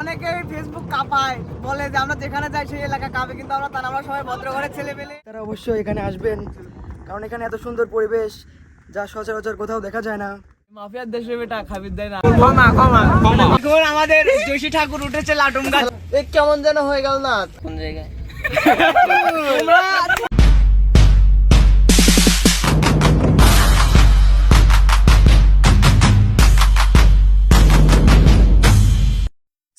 অনেকে ফেসবুক কাঁপায়, বলে যে আমরা যেখানে যাই সেই এলাকা কাঁপে, কিন্তু আমরা সবাই ভদ্র ঘরের ছেলে পেলে। তারা অবশ্যই এখানে আসবেন, কারণ এখানে এত সুন্দর পরিবেশ যা সচরাচর কোথাও দেখা যায় না। মাফিয়ার দেশে বেটা খাবির দেয় না। এখন আমাদের জয়সী ঠাকুর উঠেছে লাটুম গাছ। কেমন যেন হয়ে গেল না কোন জায়গায়?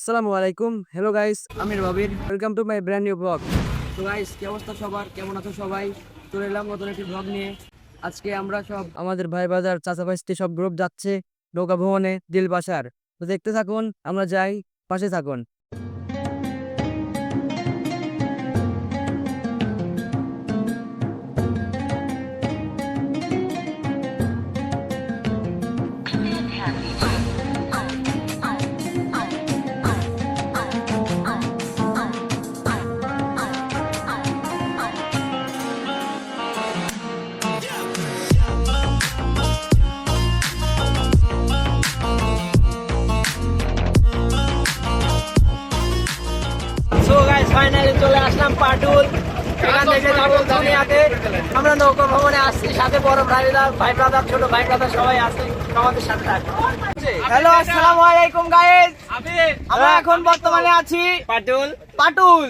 আসসালামু আলাইকুম, হ্যালো গাইস, আমি রবির, welcome to my brand new blog. তো গাইস, কি অবস্থা সবার, কেমন আছো সবাই? চলে এলাম নতুন একটি ব্লগ নিয়ে। আজকে আমরা সব আমাদের ভাই বাজার চাচা ভাইস্তি সব গ্রুপ যাচ্ছে নৌকা ভ্রমণে দিলবাসার। তো দেখতে থাকুন, আমরা যাই, পাশে থাকুন। সো গাইস, ফাইনালি চলে আসলাম পাটুল। এখান থেকে যাবো দুনিয়াতে। আমরা নৌকা ভ্রমণে আসছি, সাথে বড় ভাই ব্রাদার, ছোট ভাই ব্রাদার সবাই আছে আমাদের সাথে। হ্যালো, আসসালামু আলাইকুম গাইস। আমরা এখন বর্তমানে আছি পাটুল।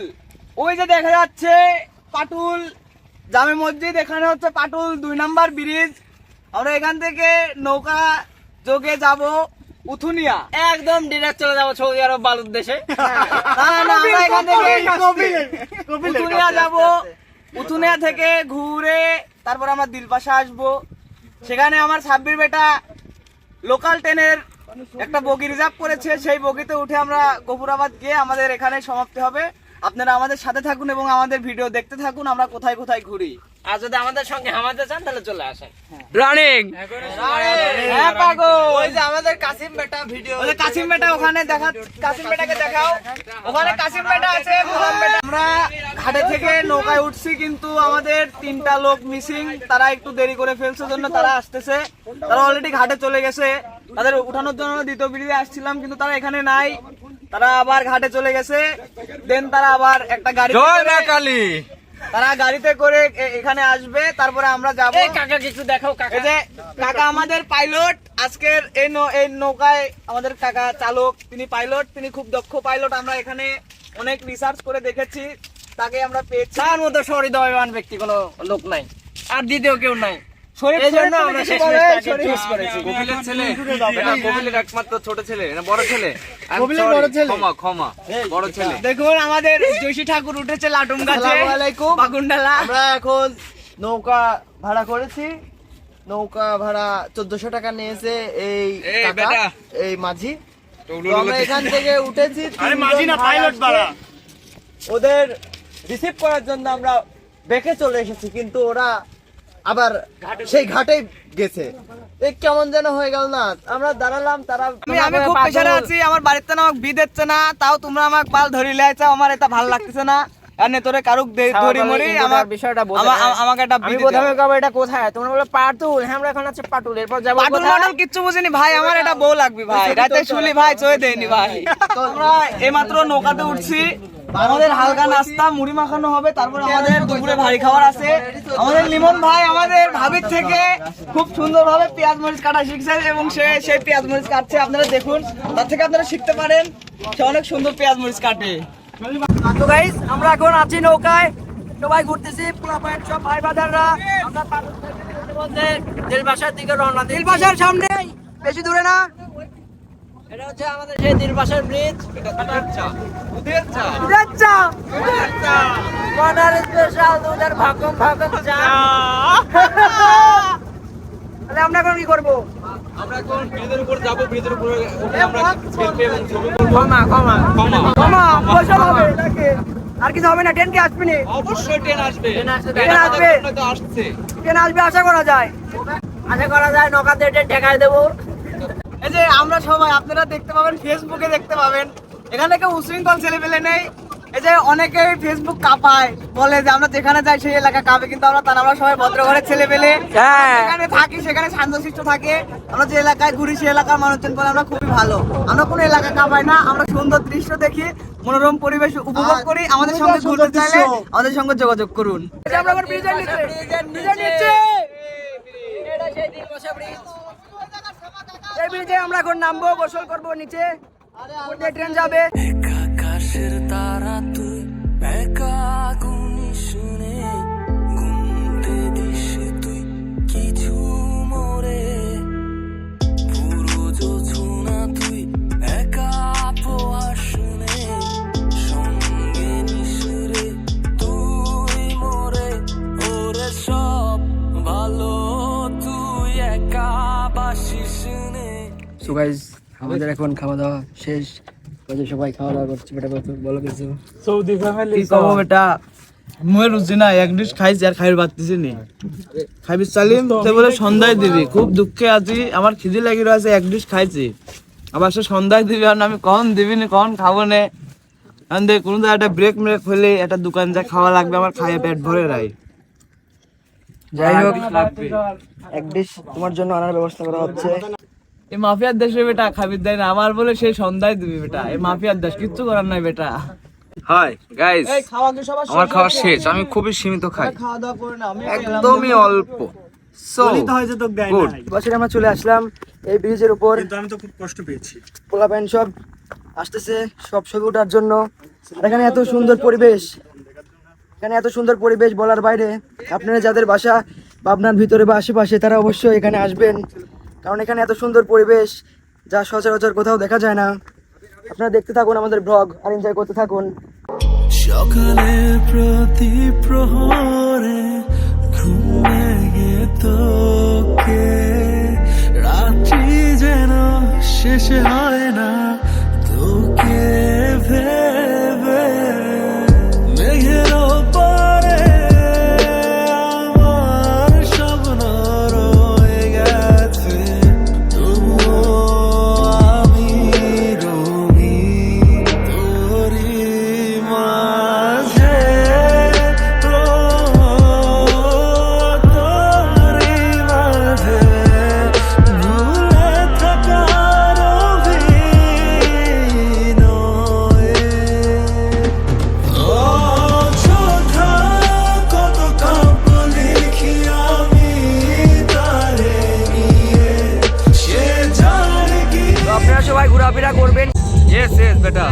ওই যে দেখা যাচ্ছে পাটুল জামে মসজিদ, এখানে হচ্ছে পাটুল 2 নম্বর ব্রিজ। আমরা এখান থেকে নৌকা যোগে যাব উথুনিয়া। একদম ডিরেক্ট চলে যাবো সৌদি আরব বালুর দেশে। আমরা এখান থেকে উথুনিয়া যাব। উথুনিয়া থেকে ঘুরে তারপর আমরা দিলবাসা আসবো। সেখানে আমার সাব্বির বেটা লোকাল ট্রেনের একটা বগি রিজার্ভ করেছে, সেই বগিতে উঠে আমরা গফুরাবাদ গিয়ে আমাদের এখানে সমাপ্তি হবে। আপনারা আমাদের সাথে থাকুন এবং আমাদের ভিডিও দেখতে থাকুন আমরা কোথায় কোথায় ঘুরি। আর যদি আমাদের সঙ্গে হামাতে চান তাহলে চলে আসেন। রানিং হ্যাঁ পাগল, ওই যে আমাদের কাসিম বেটা ভিডিও, ওই যে কাসিম বেটা ওখানে দেখা, কাসিম বেটাকে দেখাও, ওখানে কাসিম বেটা আছে, মোহাম্মদ বেটা। আমরা ঘাটে থেকে নৌকায় উঠছি, কিন্তু আমাদের 3টা লোক মিসিং। তারা একটু দেরি করে ফেলছে, জন্য তারা আসতেছে। তারা অলরেডি ঘাটে চলে গেছে। তাদের উঠানোর জন্য দ্বিতীয় ব্রিজে আসছিলাম, কিন্তু তারা এখানে নাই। তারা আবার ঘাটে চলে গেছে। দেন তারা আবার একটা গাড়ি, তারা গাড়িতে করে এখানে আসবে, তারপরে আমরা যাবো। কাকা কিছু দেখাও কাকা। এই যে কাকা আমাদের পাইলট, আজকের এই নৌকায় আমাদের কাকা চালক, তিনি পাইলট, তিনি খুব দক্ষ পাইলট। আমরা এখানে অনেক রিসার্চ করে দেখেছি, তাকে আমরা পেয়েছি। তার মতো সহৃদয়বান ব্যক্তি কোনো লোক নাই, আর দ্বিতীয় কেউ নাই। শরীফ, এই জন্য আমরা শরীফ শেষ বলে, ম্যাচটাকে শরীফ। চুজ করেছি। কপিলের ছেলে, কপিলের একমাত্র ছোট ছেলে না বড় ছেলে? কপিলের বড় ছেলে। ক্ষমা বড় ছেলে। দেখুন আমাদের জয়সী ঠাকুর উঠেছে লাটুম গাছে। আসসালামু আলাইকুম। বাগুনডালা। আমরা এখন নৌকা ভাড়া করেছি। নৌকা ভাড়া 1400 টাকা নিয়েছে এই এই কাকা, বেটা। এই মাঝি। তো আমরা এখান থেকে উঠেছি। আরে মাঝি না, পাইলট ভাড়া। ওদের রিসিভ করার জন্য আমরা বেঁকে চলে এসেছি, কিন্তু ওরা আবার সেই ঘাটেই গেছে। কেমন যেন হয়ে গেল না, আমরা দাঁড়ালাম, তারা আমি খুব প্রেসারে আছি, আমার বাড়িতে না আমাকে বি দিচ্ছে না, তাও তোমরা আমাকে বাল ধরি লাইছো, আমার এটা ভালো লাগতেছে না। আর তোরে কারুক ধরি মরি, আমার বিষয়টা আমাকে একটা আমি প্রথমে কবে এটা কোথায়, তোমরা বলে পাটুল। হ্যাঁ, আমরা এখন আছে পাটুল, এরপর যাবো পাটুল মডেল কিচ্ছু বুঝিনি ভাই, আমার এটা বউ লাগবে ভাই, রাতে শুলি ভাই, চয়ে দেয়নি ভাই। তো আমরা এইমাত্র নৌকাতে উঠছি, আমাদের হালকা নাস্তা মুড়ি মাখানো হবে, তারপর আমাদের দুপুরে ভারী খাবার আছে। আমাদের লিমন ভাই আমাদের ভাবির থেকে খুব সুন্দর ভাবে পেঁয়াজ মরিচ কাটা শিখছে, এবং সেই পেঁয়াজ মরিচ কাটছে, আপনারা দেখুন, তার থেকে আপনারা শিখতে পারেন, সে অনেক সুন্দর পেঁয়াজ মরিচ কাটে। তো গাইস, আমরা এখন আছি নৌকায়, সবাই ঘুরতেছি, পুরা পয়েন্ট সব ভাই বাজাররা। আমরা পাটুল থেকে বলতে দিলবাসার দিকে রওনা দিই। দিলবাসার সামনে, বেশি দূরে না। এটা হচ্ছে আমাদের সেই দিলবাসার ব্রিজ। মনার স্পেশাল দুধের ভাগম চা। তাহলে আমরা এখন কি করবো? আমরা এখন ব্রিজের উপর যাবো, ব্রিজের উপরে উঠে আমরা সেলফি এবং ছবি করব। ক্ষমা মামা পয়সা হবে নাকি? আর কিছু হবে না? ট্রেন কি আসবে না? অবশ্যই ট্রেন আসবে, ট্রেন আসবে, তো আসছে। ট্রেন আসবে আশা করা যায়। নৌকাতে ঠেকাই দেবো। এই যে আমরা সবাই, আপনারা দেখতে পাবেন, ফেসবুকে দেখতে পাবেন, এখানে কেউ উশৃঙ্খল ছেলে পেলে নেই, এই যে অনেকে ফেসবুক কাঁপায়, বলে যে আমরা যেখানে যাই সেই এলাকা কাঁপে, কিন্তু আমরা তা না, আমরা সবাই ভদ্র ঘরের ছেলে পেলে যেখানে থাকি সেখানে শান্তশিষ্ট থাকে। আমরা যে এলাকায় ঘুরি সেই এলাকার মানুষজন বলে আমরা খুবই ভালো। আমরা কোনো এলাকা কাঁপাই না, আমরা সুন্দর দৃশ্য দেখি, মনোরম পরিবেশ উপভোগ করি। আমাদের সঙ্গে ঘুরতে চাইলে আমাদের সঙ্গে যোগাযোগ করুন। আমরা এখন ব্রিজের নিচে, এটা সেই দিলবাসা ব্রিজ। এই ব্রিজে আমরা এখন নামবো, গোসল করবো নিচে, ট্রেন যাবে। আকাশের তারা তুই একা গুনি শুনে ঘুমতে দিস তুই কিছু মরে পুরো যোছনা তুই একা পোহার শুনে সঙ্গে নিশুরে তুই মরে ওরে সব ভালো তুই একা বাসিস নে। সো গাইস আমাদের এখন খাওয়া দাওয়া শেষ, সবাই খাওয়া দাওয়া করছে। বেটা বলো কিছু। সৌদি ফ্যামিলি কি কব বেটা, মুয়ে রুচি না, এক ডিশ খাইছি আর খাইর পারতেছি নি। খাইবি চালিম তো বলে সন্ধ্যায় দিবি, খুব দুঃখে আছি, আমার খিদে লাগি রয়েছে, এক ডিশ খাইছি, আবার সে সন্ধ্যায় দিবি, আর আমি কখন দিবি নি, কখন খাবো নে। কোনো একটা ব্রেক ব্রেক হলে একটা দোকান যা খাওয়া লাগবে, আমার খাইয়ে পেট ভরে রাই। যাই হোক, এক ডিশ তোমার জন্য আনার ব্যবস্থা করা হচ্ছে। এই মাফিয়ার দেশে বেটা খাবি দেয় না, আমার বলে সেই সন্ধ্যায় দিবি বেটা, এই মাফিয়ার দেশ, কিচ্ছু করার নাই বেটা। হাই গাইস, এই খাওয়া কি সবার আমার খাওয়া শেষ, আমি খুবই সীমিত খাই, খাওয়া দাওয়া করে না, আমি একদমই অল্প। So good. বছরে আমরা চলে আসলাম এই ব্রিজের উপর, কিন্তু আমি তো খুব কষ্ট পেয়েছি। পোলাপাইন সব আসতেছে সব ছবি ওঠার জন্য। আর এখানে এত সুন্দর পরিবেশ, এখানে এত সুন্দর পরিবেশ বলার বাইরে। আপনারা যাদের বাসা পাবনার ভিতরে বা আশেপাশে তারা অবশ্যই এখানে আসবেন, কারণ এখানে এত সুন্দর পরিবেশ যা সচরাচর কোথাও দেখা যায় না। আপনারা দেখতে থাকুন আমাদের ব্লগ আর এনজয় করতে থাকুন। সকালের প্রতি প্রহরে ঘুম ভেঙে তোকে রাত্রি যেন শেষ হয় না তোকে ভেবে মেঘের ওপরে আমার স্বপ্ন রয়ে গেছে তবুও আমি রঙিন তোরই মাঝে তোরই মাঝে ভুলে থাকার অভিনয়ে অযথা কত কাব্য লিখি আমি তারে নিয়ে সে জানে কি। তো আপনারা সবাই ঘোরাফেরা করবেন, ইয়েস ইয়েস বেটা,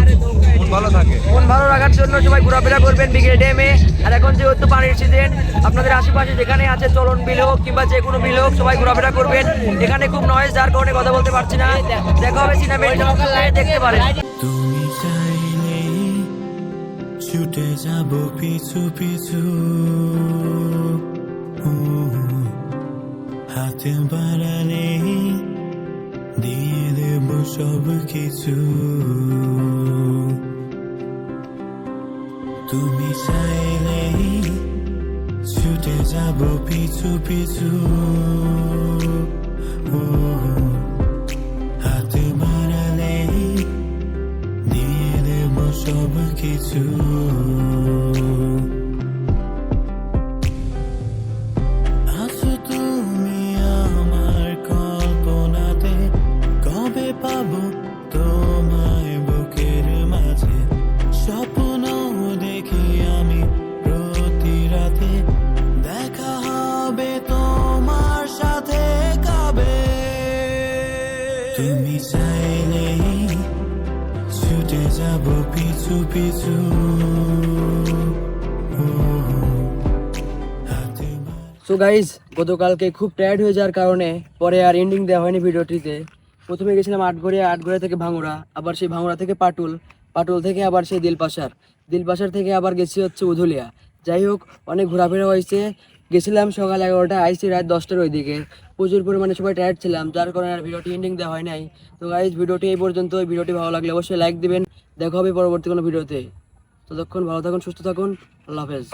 মন ভালো থাকে। মন ভালো রাখার জন্য সবাই ঘোরাফেরা করবেন বিকেল ড্যামে। আর এখন যেহেতু পানির সিজন, আপনাদের আশেপাশে যেখানে আছে চলন বিল হোক কিংবা যে কোনো বিল হোক, সবাই ঘোরাফেরা করবেন। এখানে খুব নয়েজ, যার কারণে কথা বলতে পারছি না। দেখা হবে সিনেমের দেখতে পারেন। তুমি চাইলে ছুটে যাব পিছু পিছু হাতে বাড়ালে দিয়ে দেব সব কিছু। তুমি চাইলে ছুটে যাব পিছু পিছু হাতে বাড়ালে দিয়ে দেব সব কিছু। আছো তুমি আমার কল্পনাতে, কবে পাবো তোমায় বুকের মাঝে। স্বপ্ন দেখি আমি প্রতি রাতে, দেখা হবে তোমার সাথে কবে। তুমি চাইলেই ছুটে যাব পিছু পিছু হাতে সো গাইজ, গতকালকে খুব টায়ার্ড হয়ে যাওয়ার কারণে পরে আর এন্ডিং দেওয়া হয়নি ভিডিওটিতে। প্রথমে গেছিলাম আটঘরিয়া, আটঘরিয়া থেকে ভাঙুরা, আবার সেই ভাঙুরা থেকে পাটুল, পাটুল থেকে আবার সেই দিলপাশার, দিলপাশার থেকে আবার গেছি হচ্ছে উধুলিয়া। যাই হোক, অনেক ঘোরাফেরা হয়েছে। গেছিলাম সকাল 11টায়, আইসি রাত 10টার ওইদিকে। প্রচুর পরিমাণে সবাই টায়ার্ড ছিলাম, যার কারণে আর ভিডিওটি এন্ডিং দেওয়া হয় নাই। তো গাইজ, ভিডিওটি এই পর্যন্ত। ভিডিওটি ভালো লাগলে অবশ্যই লাইক দিবেন। দেখা হবে পরবর্তী কোনো ভিডিওতে। ততক্ষণ ভালো থাকুন, সুস্থ থাকুন, আল্লাহ হাফেজ।